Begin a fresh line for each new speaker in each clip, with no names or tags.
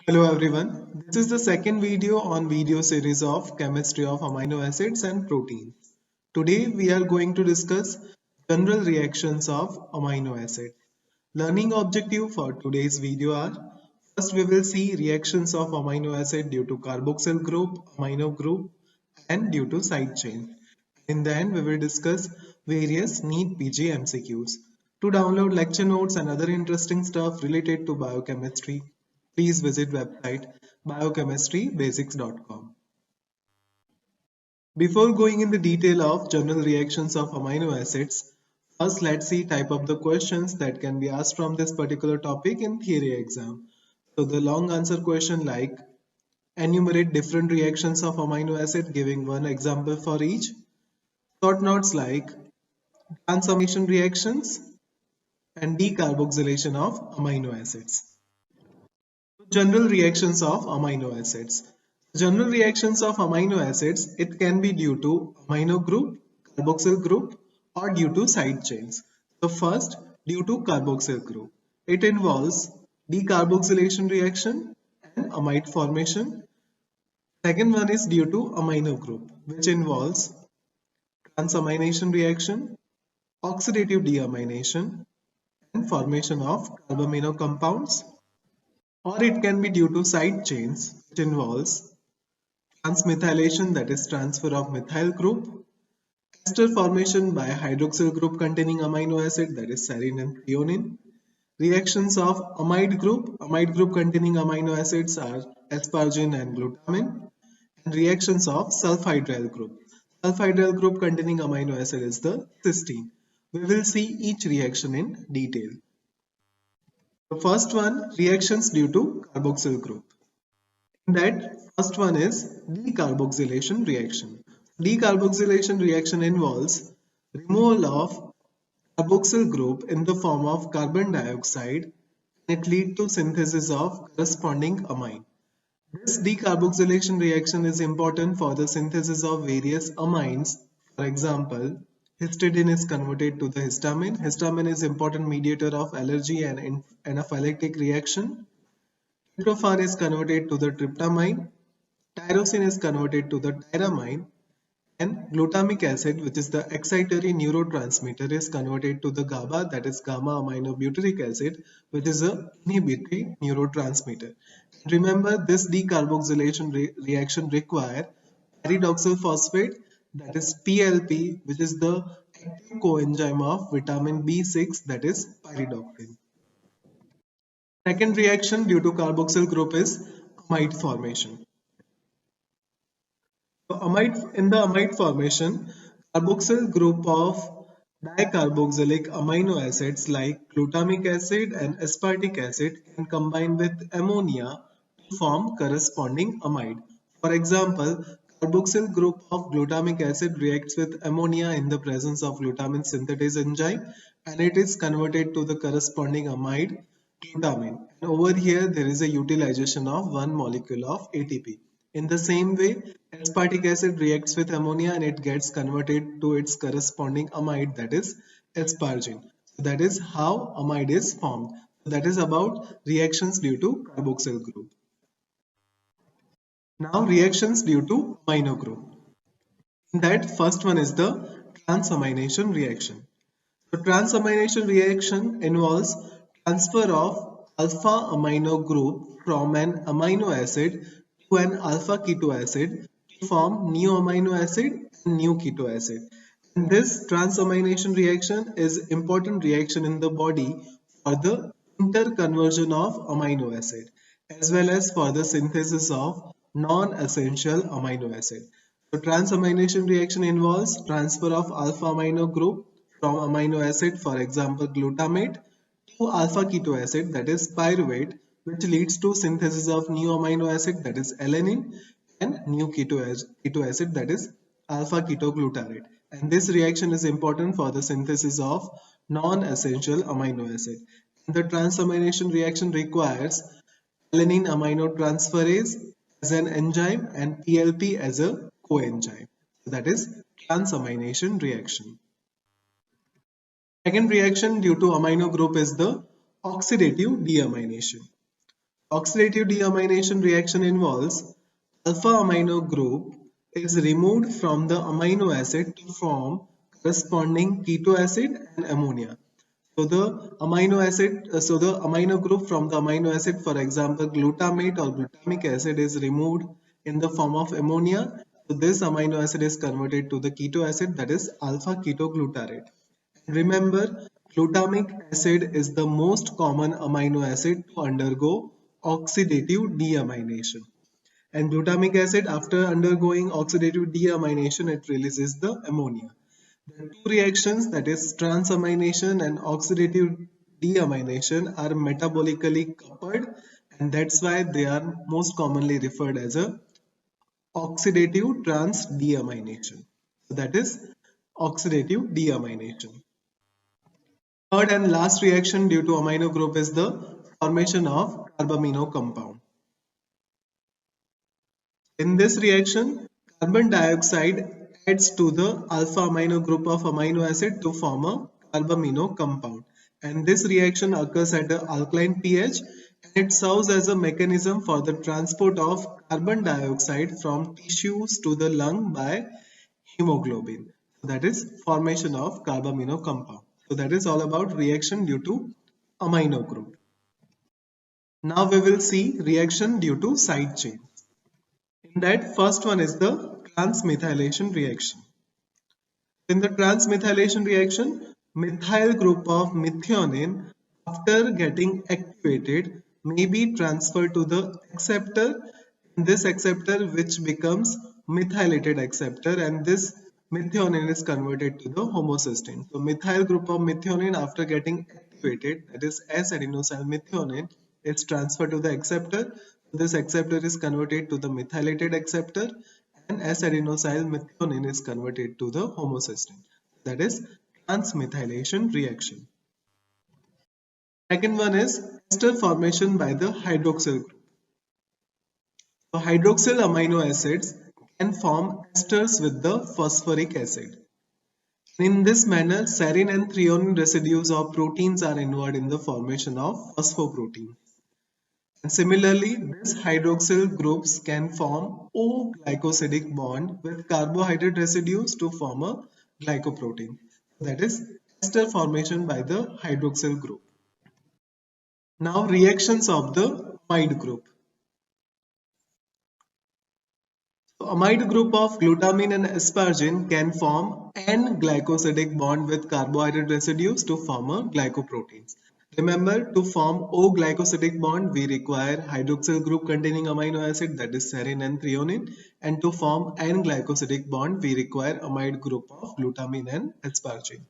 Hello everyone, this is the second video on video series of chemistry of amino acids and proteins. Today we are going to discuss general reactions of amino acid. Learning objective for today's video are: first we will see reactions of amino acid due to carboxyl group, amino group and due to side chain. In the end we will discuss various NEET PG MCQs. To download lecture notes and other interesting stuff related to biochemistry, please visit website biochemistrybasics.com. Before going in the detail of general reactions of amino acids, first let's see type of the questions that can be asked from this particular topic in theory exam. So the long answer question like enumerate different reactions of amino acid giving one example for each. Short notes like transformation reactions and decarboxylation of amino acids. General reactions of amino acids. General reactions of amino acids, it can be due to amino group, carboxyl group or due to side chains. The first, due to carboxyl group. It involves decarboxylation reaction and amide formation. Second one is due to amino group, which involves transamination reaction, oxidative deamination and formation of carbamino compounds. Or it can be due to side chains, which involves transmethylation, that is transfer of methyl group, ester formation by hydroxyl group containing amino acid, that is serine and threonine. Reactions of amide group containing amino acids are asparagine and glutamine. And reactions of sulfhydryl group. Sulfhydryl group containing amino acid is the cysteine. We will see each reaction in detail. The first one, reactions due to carboxyl group. That first one is decarboxylation reaction. Decarboxylation reaction involves removal of carboxyl group in the form of carbon dioxide and it leads to synthesis of corresponding amine. This decarboxylation reaction is important for the synthesis of various amines. For example, histidine is converted to the histamine. Histamine is important mediator of allergy and anaphylactic reaction. Tryptophan is converted to the tryptamine, tyrosine is converted to the tyramine, and glutamic acid, which is the excitatory neurotransmitter, is converted to the GABA, that is gamma aminobutyric acid, which is a inhibitory neurotransmitter. Remember, this decarboxylation reaction require pyridoxal phosphate, that is PLP, which is the active coenzyme of vitamin B6, that is pyridoxine. Second reaction due to carboxyl group is amide formation. So in the amide formation, carboxyl group of dicarboxylic amino acids like glutamic acid and aspartic acid can combine with ammonia to form corresponding amide. For example, carboxyl group of glutamic acid reacts with ammonia in the presence of glutamine synthetase enzyme and it is converted to the corresponding amide glutamine. And over here there is a utilization of one molecule of ATP. In the same way, aspartic acid reacts with ammonia and it gets converted to its corresponding amide, that is asparagine. So that is how amide is formed. That is about reactions due to carboxyl group. Now reactions due to amino group. That first one is the transamination reaction. So transamination reaction involves transfer of alpha amino group from an amino acid to an alpha keto acid to form new amino acid and new keto acid. And this transamination reaction is important reaction in the body for the interconversion of amino acid as well as for the synthesis of non-essential amino acid. So transamination reaction involves transfer of alpha amino group from amino acid, for example glutamate, to alpha keto acid, that is pyruvate, which leads to synthesis of new amino acid, that is alanine, and new keto acid, that is alpha ketoglutarate. And this reaction is important for the synthesis of non-essential amino acid. The transamination reaction requires alanine aminotransferase as an enzyme and PLP as a coenzyme. So that is transamination reaction. Second reaction due to amino group is the oxidative deamination. Oxidative deamination reaction involves alpha amino group is removed from the amino acid to form corresponding keto acid and ammonia. So the amino group from the amino acid, for example, glutamate or glutamic acid is removed in the form of ammonia. So this amino acid is converted to the keto acid, that is alpha ketoglutarate. Remember, glutamic acid is the most common amino acid to undergo oxidative deamination. And glutamic acid, after undergoing oxidative deamination, it releases the ammonia. The two reactions, that is transamination and oxidative deamination, are metabolically coupled, and that's why they are most commonly referred as a oxidative transdeamination. So that is oxidative deamination. Third and last reaction due to amino group is the formation of carbamino compound. In this reaction, carbon dioxide adds to the alpha amino group of amino acid to form a carbamino compound. And this reaction occurs at the alkaline pH, and it serves as a mechanism for the transport of carbon dioxide from tissues to the lung by hemoglobin. So that is formation of carbamino compound. So that is all about reaction due to amino group. Now we will see reaction due to side chain. In that, first one is the transmethylation reaction. In the transmethylation reaction, methyl group of methionine, after getting activated, may be transferred to the acceptor. This acceptor, which becomes methylated acceptor, and this methionine is converted to the homocysteine. So methyl group of methionine, after getting activated, that is S-adenosyl methionine, is transferred to the acceptor. This acceptor is converted to the methylated acceptor, and S-adenosyl methionine is converted to the homocysteine. That is transmethylation reaction. Second one is ester formation by the hydroxyl group. So hydroxyl amino acids can form esters with the phosphoric acid. In this manner, serine and threonine residues of proteins are involved in the formation of phosphoprotein. And similarly, these hydroxyl groups can form O-glycosidic bond with carbohydrate residues to form a glycoprotein. That is ester formation by the hydroxyl group. Now reactions of the amide group. So amide group of glutamine and asparagine can form N-glycosidic bond with carbohydrate residues to form a glycoprotein. Remember, to form O-glycosidic bond, we require hydroxyl group containing amino acid, that is serine and threonine, and to form N-glycosidic bond, we require amide group of glutamine and asparagine.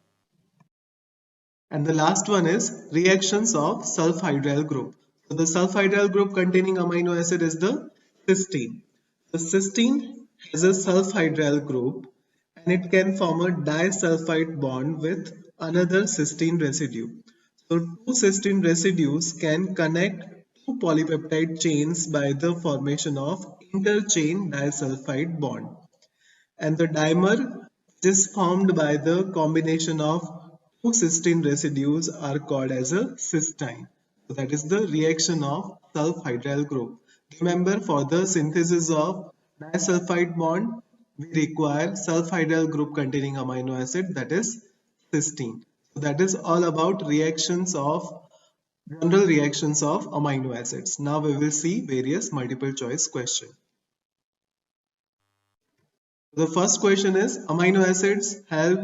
And the last one is reactions of sulfhydryl group. So the sulfhydryl group containing amino acid is the cysteine. The cysteine has a sulfhydryl group, and it can form a disulfide bond with another cysteine residue. So two cysteine residues can connect two polypeptide chains by the formation of interchain disulfide bond. And the dimer, which is formed by the combination of two cysteine residues, are called as a cysteine. So that is the reaction of sulfhydryl group. Remember, for the synthesis of disulfide bond, we require sulfhydryl group containing amino acid, that is cysteine. So that is all about reactions of general reactions of amino acids. Now we will see various multiple choice questions. The first question is amino acids help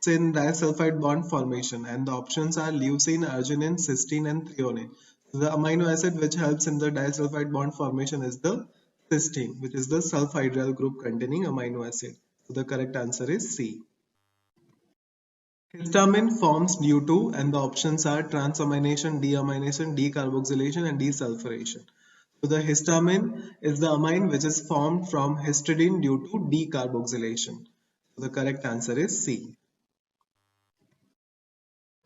in disulfide bond formation, and the options are leucine, arginine, cysteine, and threonine. So the amino acid which helps in the disulfide bond formation is the cysteine, which is the sulfhydryl group containing amino acid. So the correct answer is C. Histamine forms due to, and the options are transamination, deamination, decarboxylation, and desulfuration. So the histamine is the amine which is formed from histidine due to decarboxylation. So the correct answer is C.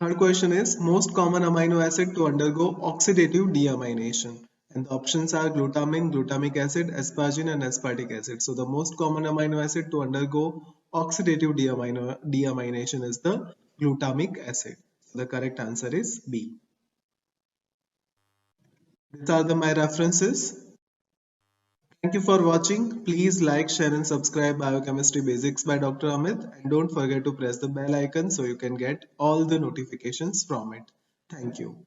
Third question is most common amino acid to undergo oxidative deamination. And the options are glutamine, glutamic acid, asparagine, and aspartic acid. So the most common amino acid to undergo oxidative deamination is the glutamic acid. So the correct answer is B. These are my references. Thank you for watching. Please like, share and subscribe Biochemistry Basics by Dr. Amit, and don't forget to press the bell icon so you can get all the notifications from it. Thank you.